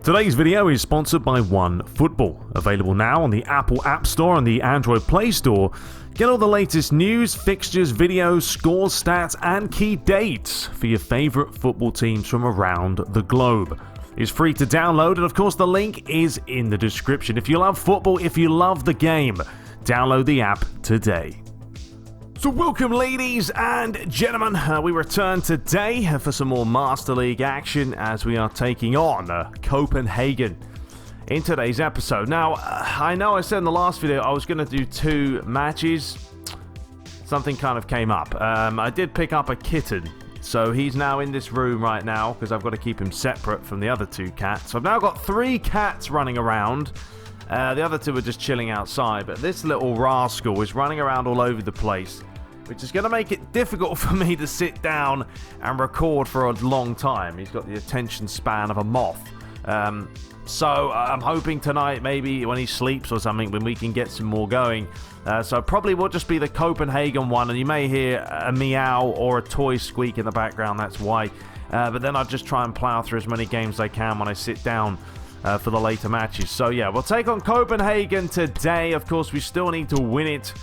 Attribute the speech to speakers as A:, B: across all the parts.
A: Today's video is sponsored by OneFootball, available now on the Apple App Store and the Android Play Store. Get all the latest news, fixtures, videos, scores, stats, and key dates for your favorite football teams from around the globe. It's free to download, and of course the link is in the description. If you love football, if you love the game, download the app today. So welcome, ladies and gentlemen. We return today for some more Master League action as we are taking on Copenhagen in today's episode. Now, I know I said in the last video I was going to do 2 matches. Something kind of came up. I did pick up a kitten, so he's now in this room right now because I've got to keep him separate from the other 2 cats. So I've now got 3 cats running around. The other 2 are just chilling outside, but this little rascal is running around all over the place, which is going to make it difficult for me to sit down and record for a long time. He's got the attention span of a moth. So I'm hoping tonight, maybe when he sleeps or something, when we can get some more going. So probably will just be the Copenhagen one, and you may hear a meow or a toy squeak in the background, that's why. But then I'll just try and plow through as many games as I can when I sit down for the later matches. So yeah, we'll take on Copenhagen today. Of course, we still need to win it,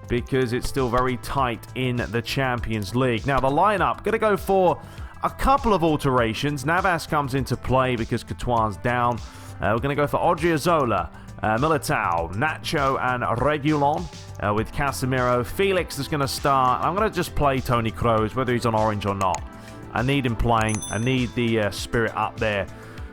A: because it's still very tight in the Champions League. Now, the lineup, going to go for a couple of alterations. Navas comes into play because Courtois down. We're going to go for Odriozola, Militao, Nacho, and Reguilon with Casemiro. Felix is going to start. I'm going to just play Toni Kroos, whether he's on orange or not. I need him playing. I need the spirit up there.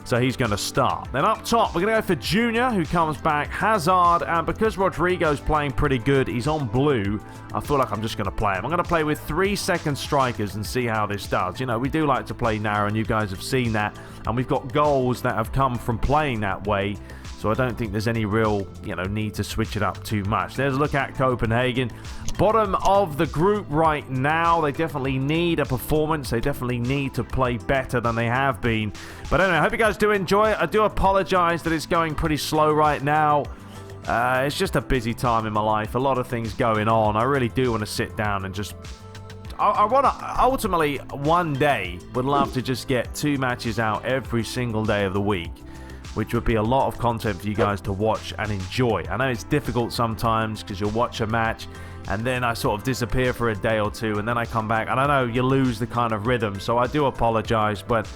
A: So he's going to start. Then up top, we're going to go for Junior, who comes back, Hazard, and because Rodrigo's playing pretty good, he's on blue, I feel like I'm just going to play him. I'm going to play with 3 second strikers and see how this does. You know, we do like to play narrow, and you guys have seen that, and we've got goals that have come from playing that way, so I don't think there's any real, need to switch it up too much. There's a look at Copenhagen. Bottom of the group right now. They definitely need a performance. They definitely need to play better than they have been. But anyway, I hope you guys do enjoy it. I do apologize that it's going pretty slow right now. It's just a busy time in my life. A lot of things going on. I really do want to sit down and just... I want to, ultimately, one day, would love to just get 2 matches out every single day of the week, which would be a lot of content for you guys to watch and enjoy. I know it's difficult sometimes because you'll watch a match and then I sort of disappear for a day or 2 and then I come back. I don't know, you lose the kind of rhythm, so I do apologize, but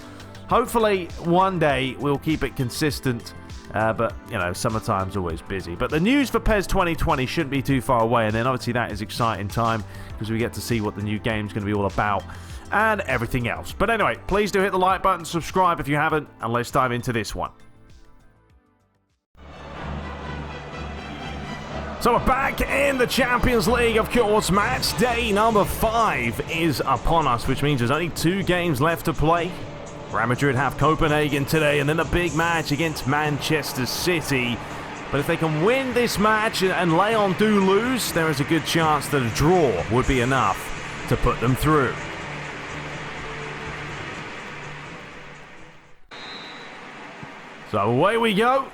A: hopefully one day we'll keep it consistent. But, summertime's always busy. But the news for PES 2020 shouldn't be too far away, and then obviously that is exciting time because we get to see what the new game's going to be all about and everything else. But anyway, please do hit the like button, subscribe if you haven't, and let's dive into this one. So we're back in the Champions League, of course. Match day number 5 is upon us, which means there's only 2 games left to play. Real Madrid have Copenhagen today, and then a big match against Manchester City. But if they can win this match and Leon do lose, there is a good chance that a draw would be enough to put them through. So away we go.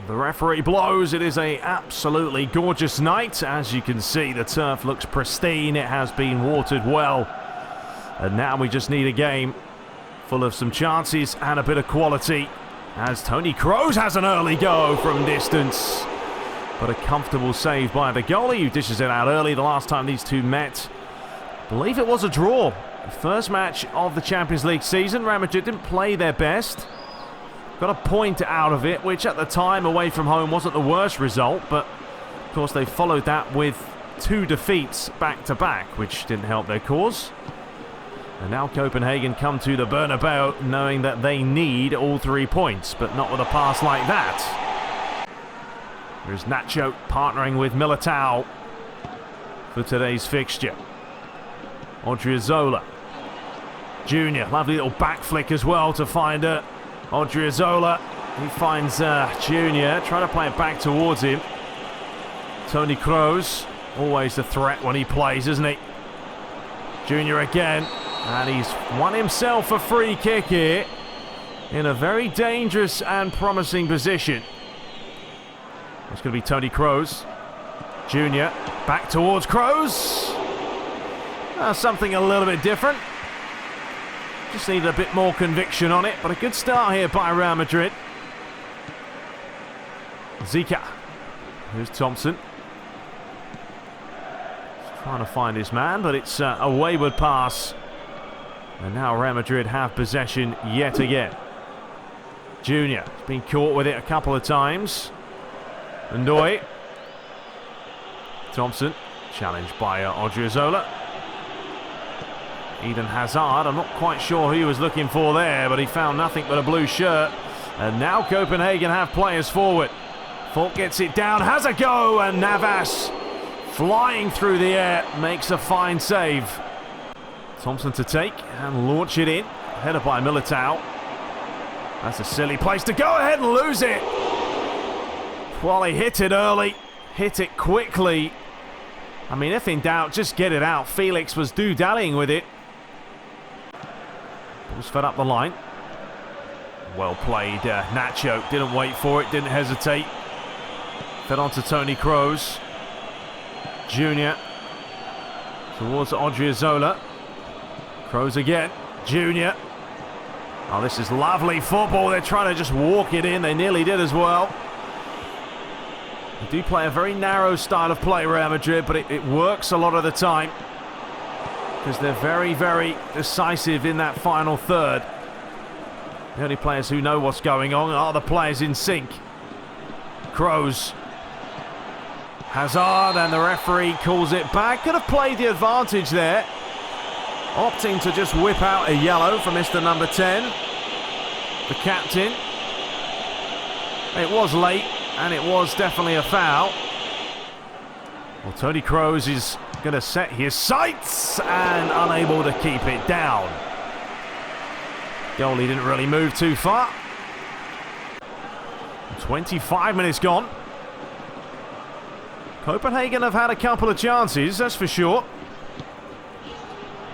A: The referee blows. It is a absolutely gorgeous night. As you can see, the turf looks pristine. It has been watered well. And now we just need a game full of some chances and a bit of quality, as Toni Kroos has an early go from distance. But a comfortable save by the goalie, who dishes it out early. The last time these 2 met, I believe it was a draw. The first match of the Champions League season. Real Madrid didn't play their best. Got a point out of it, which at the time away from home wasn't the worst result, but of course they followed that with 2 defeats back-to-back, which didn't help their cause. And now Copenhagen come to the Bernabeu knowing that they need all 3 points, but not with a pass like that. There's Nacho partnering with Militao for today's fixture. Odriozola. Junior, lovely little back flick as well to find her. Odriozola, he finds Junior, trying to play it back towards him. Toni Kroos, always a threat when he plays, isn't he? Junior again, and he's won himself a free kick here in a very dangerous and promising position. It's going to be Toni Kroos. Junior, back towards Kroos. Something a little bit different. Just needed a bit more conviction on it, but a good start here by Real Madrid. Zika. Here's Thompson. He's trying to find his man, but it's a wayward pass. And now Real Madrid have possession yet again. Junior has been caught with it a couple of times. Ndoye. Thompson, challenged by Odriozola. Eden Hazard, I'm not quite sure who he was looking for there, but he found nothing but a blue shirt. And now Copenhagen have players forward. Falk gets it down, has a go, and Navas, flying through the air, makes a fine save. Thompson to take and launch it in. Headed by Militao. That's a silly place to go ahead and lose it. Well, he hit it early, hit it quickly. I mean, if in doubt, just get it out. Felix was do-dallying with it. Was fed up the line. Well played, Nacho. Didn't wait for it, didn't hesitate. Fed on to Toni Kroos. Junior towards Odriozola. Kroos again. Junior. Oh, this is lovely football. They're trying to just walk it in. They nearly did as well. They do play a very narrow style of play, Real Madrid, but it works a lot of the time. Because they're very, very decisive in that final third. The only players who know what's going on are the players in sync. Kroos. Hazard, and the referee calls it back. Could have played the advantage there. Opting to just whip out a yellow for Mr. number 10. The captain. It was late, and it was definitely a foul. Well, Toni Kroos is going to set his sights and unable to keep it down. Goalie didn't really move too far. 25 minutes gone. Copenhagen have had a couple of chances, that's for sure.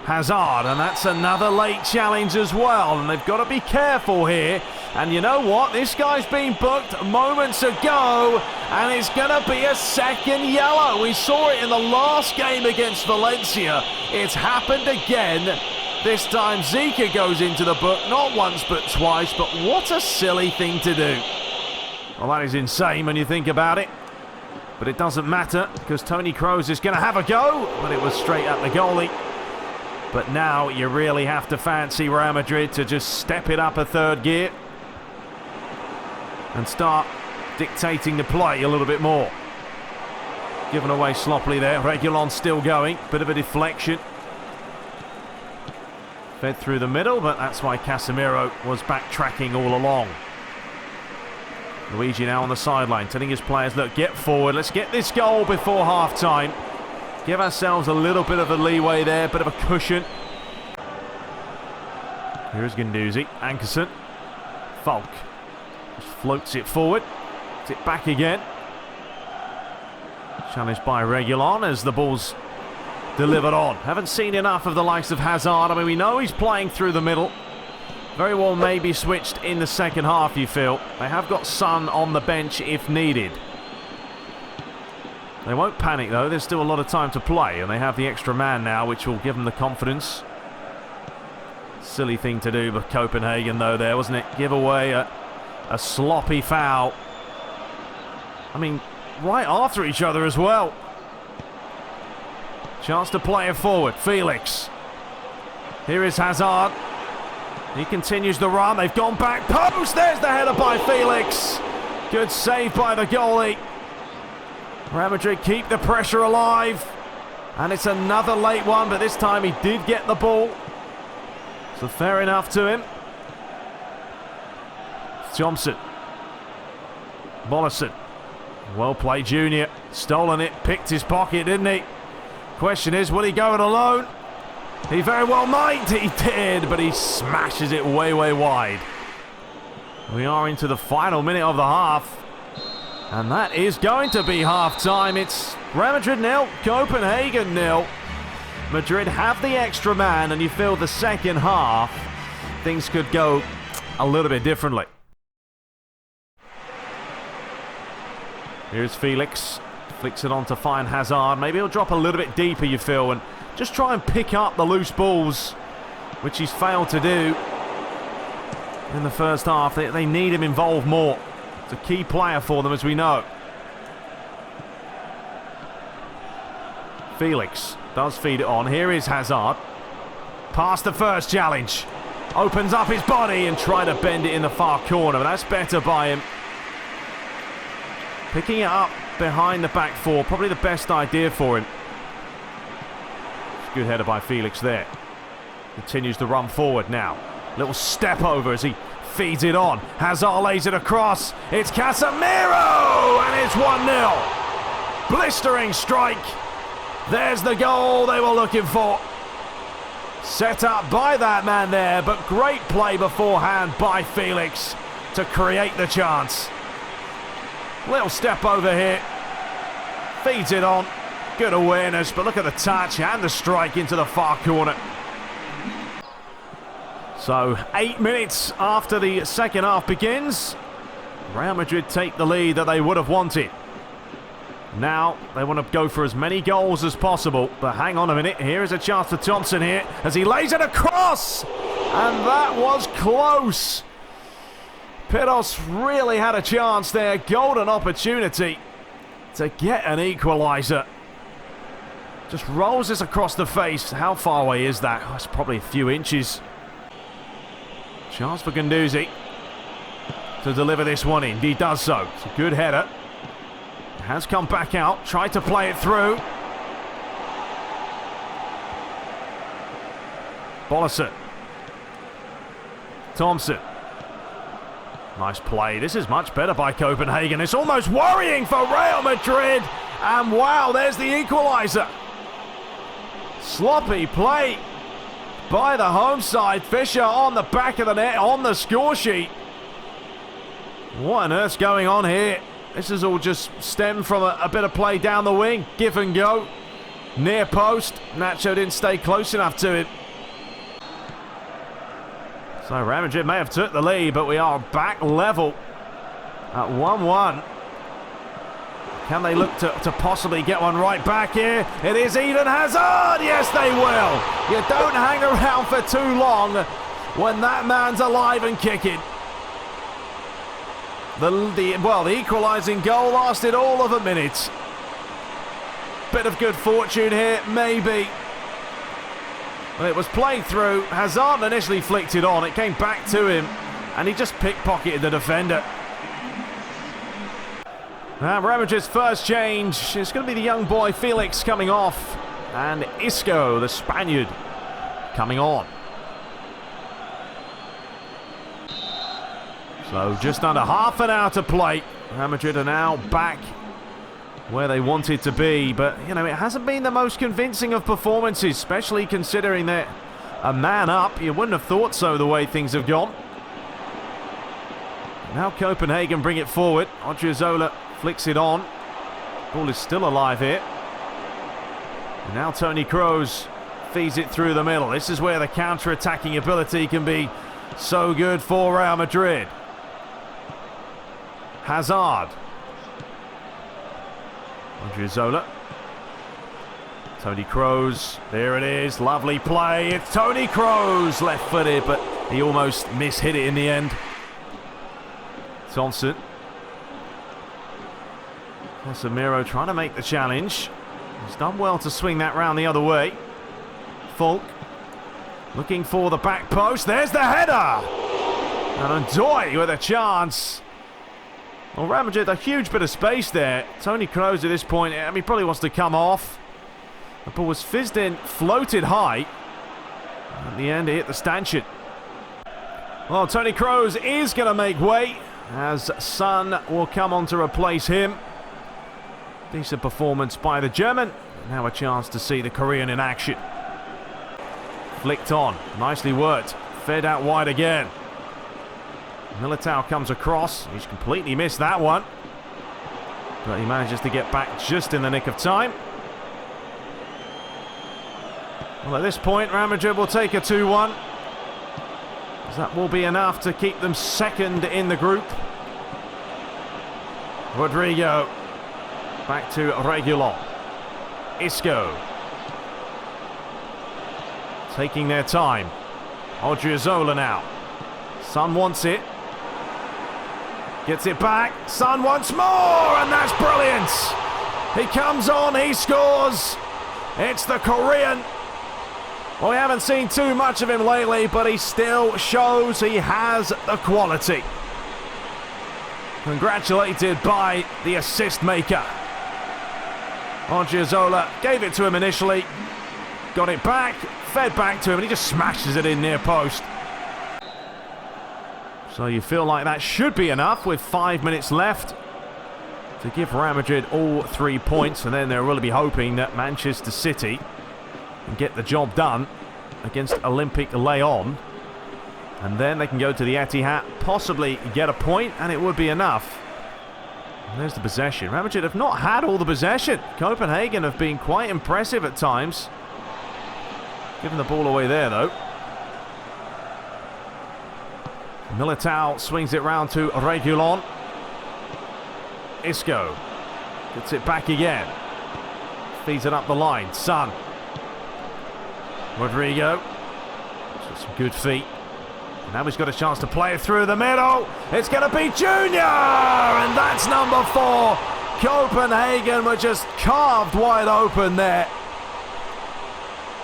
A: Hazard, and that's another late challenge as well, and they've got to be careful here. And you know what? This guy's been booked moments ago, and it's going to be a second yellow. We saw it in the last game against Valencia. It's happened again. This time Zika goes into the book, not once but twice, but what a silly thing to do. Well, that is insane when you think about it. But it doesn't matter, because Toni Kroos is going to have a go, but it was straight at the goalie. But now you really have to fancy Real Madrid to just step it up a third gear and start dictating the play a little bit more. Given away sloppily there. Reguilon still going. Bit of a deflection. Fed through the middle, but that's why Casemiro was backtracking all along. Luigi now on the sideline, telling his players, look, get forward. Let's get this goal before half-time. Give ourselves a little bit of a leeway there, bit of a cushion. Here's Guendouzi, Ankerson, Falk. Just floats it forward. Gets it back again. Challenged by Reguilon as the ball's delivered on. Haven't seen enough of the likes of Hazard. I mean, we know he's playing through the middle. Very well may be switched in the second half, you feel. They have got Son on the bench if needed. They won't panic, though. There's still a lot of time to play, and they have the extra man now, which will give them the confidence. Silly thing to do with Copenhagen, though, there, wasn't it? Give away a sloppy foul. I mean, right after each other as well. Chance to play it forward. Felix. Here is Hazard. He continues the run. They've gone back. Post! There's the header by Felix. Good save by the goalie. Real Madrid keep the pressure alive. And it's another late one, but this time he did get the ball. So fair enough to him. Thompson. Mollison. Well played, Junior. Stolen it, picked his pocket, didn't he? Question is, will he go it alone? He very well might. He did, but he smashes it way, way wide. We are into the final minute of the half. And that is going to be half-time. It's Real Madrid 0, Copenhagen 0. Madrid have the extra man, and you feel the second half, things could go a little bit differently. Here's Felix. Flicks it on to find Hazard. Maybe he'll drop a little bit deeper, you feel, and just try and pick up the loose balls which he's failed to do in the first half. They need him involved more. It's a key player for them, as we know. Felix does feed it on. Here is Hazard. Past the first challenge. Opens up his body and try to bend it in the far corner, but that's better by him. Picking it up behind the back four, probably the best idea for him. Good header by Felix there. Continues to run forward now. Little step over as he feeds it on. Hazard lays it across. It's Casemiro! And it's 1-0. Blistering strike. There's the goal they were looking for. Set up by that man there, but great play beforehand by Felix to create the chance. Little step over here. Feeds it on. Good awareness, but look at the touch and the strike into the far corner. So, 8 minutes after the second half begins, Real Madrid take the lead that they would have wanted. Now, they want to go for as many goals as possible, but hang on a minute, here is a chance for Thompson here, as he lays it across! And that was close! Piros really had a chance there, golden opportunity to get an equaliser. Just rolls this across the face. How far away is that? Oh, it's probably a few inches. Chance for Guendouzi to deliver this one in. He does so. It's a good header. Has come back out. Tried to play it through. Bolasson. Thompson. Nice play. This is much better by Copenhagen. It's almost worrying for Real Madrid. And wow, there's the equaliser. Sloppy play by the home side. Fischer on the back of the net, on the score sheet. What on earth's going on here? This is all just stemmed from a bit of play down the wing. Give and go. Near post. Nacho didn't stay close enough to it. So Real Madrid may have took the lead, but we are back level at 1-1. Can they look to possibly get one right back here? It is Eden Hazard! Yes, they will! You don't hang around for too long when that man's alive and kicking. The equalising goal lasted all of a minute. Bit of good fortune here, maybe. Well, it was played through. Hazard initially flicked it on. It came back to him, and he just pickpocketed the defender. Now, Real Madrid's first change is going to be the young boy Felix coming off, and Isco, the Spaniard, coming on. So just under half an hour to play. Real Madrid are now back where they wanted to be, but you know, it hasn't been the most convincing of performances, especially considering they're a man up. You wouldn't have thought so the way things have gone. Now Copenhagen bring it forward. Odriozola flicks it on. Ball is still alive here. And now Toni Kroos feeds it through the middle. This is where the counter-attacking ability can be so good for Real Madrid. Hazard. Odriozola. Toni Kroos. There it is. Lovely play. It's Toni Kroos. Left-footed, but he almost mishit it in the end. Thompson. Casemiro trying to make the challenge. He's done well to swing that round the other way. Falk. Looking for the back post. There's the header. And Ndoye with a chance. Well, Real Madrid, a huge bit of space there. Toni Kroos at this point, I mean, probably wants to come off. The ball was fizzed in, floated high. At the end, it hit the stanchion. Well, Toni Kroos is going to make way as Son will come on to replace him. Decent performance by the German. Now a chance to see the Korean in action. Flicked on. Nicely worked. Fed out wide again. Militao comes across. He's completely missed that one. But he manages to get back just in the nick of time. Well, at this point, Real Madrid will take a 2-1. That will be enough to keep them second in the group. Rodrigo. Back to Reguilon. Isco. Taking their time. Odriozola now. Son wants it. Gets it back. Son once more, and that's brilliant. He comes on, he scores. It's the Korean. Well, we haven't seen too much of him lately, but he still shows he has the quality. Congratulated by the assist maker. Odriozola gave it to him initially. Got it back, fed back to him, and he just smashes it in near post. So you feel like that should be enough with 5 minutes left to give Real Madrid all 3 points, and then they'll really be hoping that Manchester City can get the job done against Olympique Lyon. And then they can go to the Etihad, possibly get a point, and it would be enough. And there's the possession. Real Madrid have not had all the possession. Copenhagen have been quite impressive at times. Giving the ball away there, though. Militao swings it round to Reguilon. Isco gets it back again. Feeds it up the line. Son. Rodrigo. Some good feet. Now he's got a chance to play it through the middle. It's going to be Junior! And that's number 4. Copenhagen were just carved wide open there.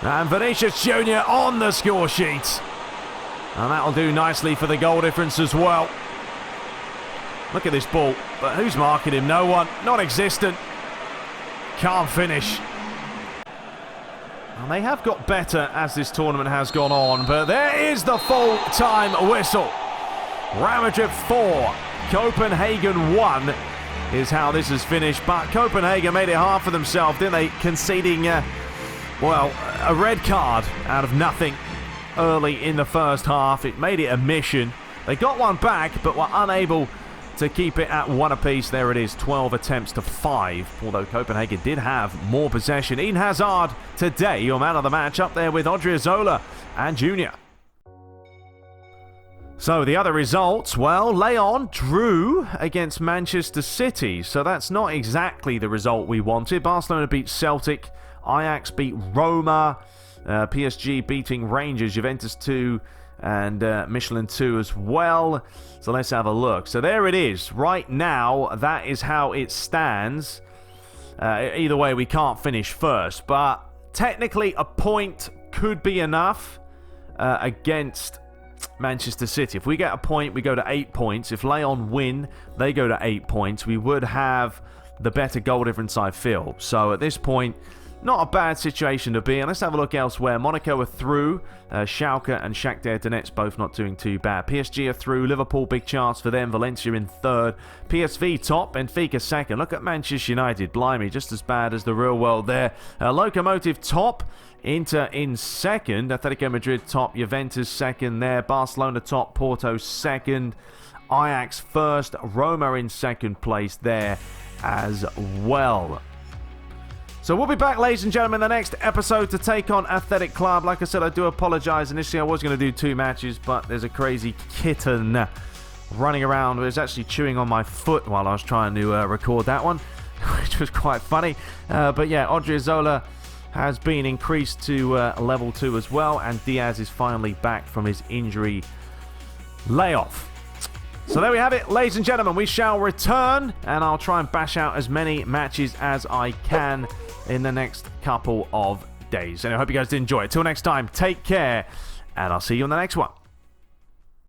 A: And Vinicius Junior on the score sheet. And that'll do nicely for the goal difference as well. Look at this ball. But who's marking him? No one. Non-existent. Can't finish. And they have got better as this tournament has gone on. But there is the full-time whistle. Real Madrid 4. Copenhagen 1 is how this has finished. But Copenhagen made it hard for themselves, didn't they? Conceding, well, a red card out of nothing early in the first half. It made it a mission. They got one back, but were unable to keep it at 1 apiece. There it is, 12 attempts to 5, although Copenhagen did have more possession. Eden Hazard today, your man of the match, up there with Odriozola and Junior. So the other results, well, Lyon drew against Manchester City, so that's not exactly the result we wanted. Barcelona beat Celtic, Ajax beat Roma, PSG beating Rangers, Juventus 2 and Michelin 2 as well. So let's have a look. So there it is. Right now, that is how it stands. Either way, we can't finish first, but technically a point could be enough against Manchester City. If we get a point, we go to 8 points. If Lyon win, they go to 8 points. We would have the better goal difference, I feel. So at this point, not a bad situation to be in. Let's have a look elsewhere. Monaco are through. Schalke and Shakhtar Donetsk both not doing too bad. PSG are through. Liverpool, big chance for them. Valencia in 3rd. PSV top. Benfica 2nd. Look at Manchester United. Blimey, just as bad as the real world there. Lokomotiv top. Inter in 2nd. Atletico Madrid top. Juventus 2nd there. Barcelona top. Porto 2nd. Ajax 1st. Roma in 2nd place there as well. So we'll be back, ladies and gentlemen, in the next episode to take on Athletic Club. Like I said, I do apologise. Initially, I was going to do 2 matches, but there's a crazy kitten running around. It was actually chewing on my foot while I was trying to record that one, which was quite funny. But yeah, Odriozola has been increased to level 2 as well, and Diaz is finally back from his injury layoff. So there we have it, ladies and gentlemen. We shall return, and I'll try and bash out as many matches as I can in the next couple of days. And I hope you guys did enjoy it. Till next time, take care, and I'll see you on the next one.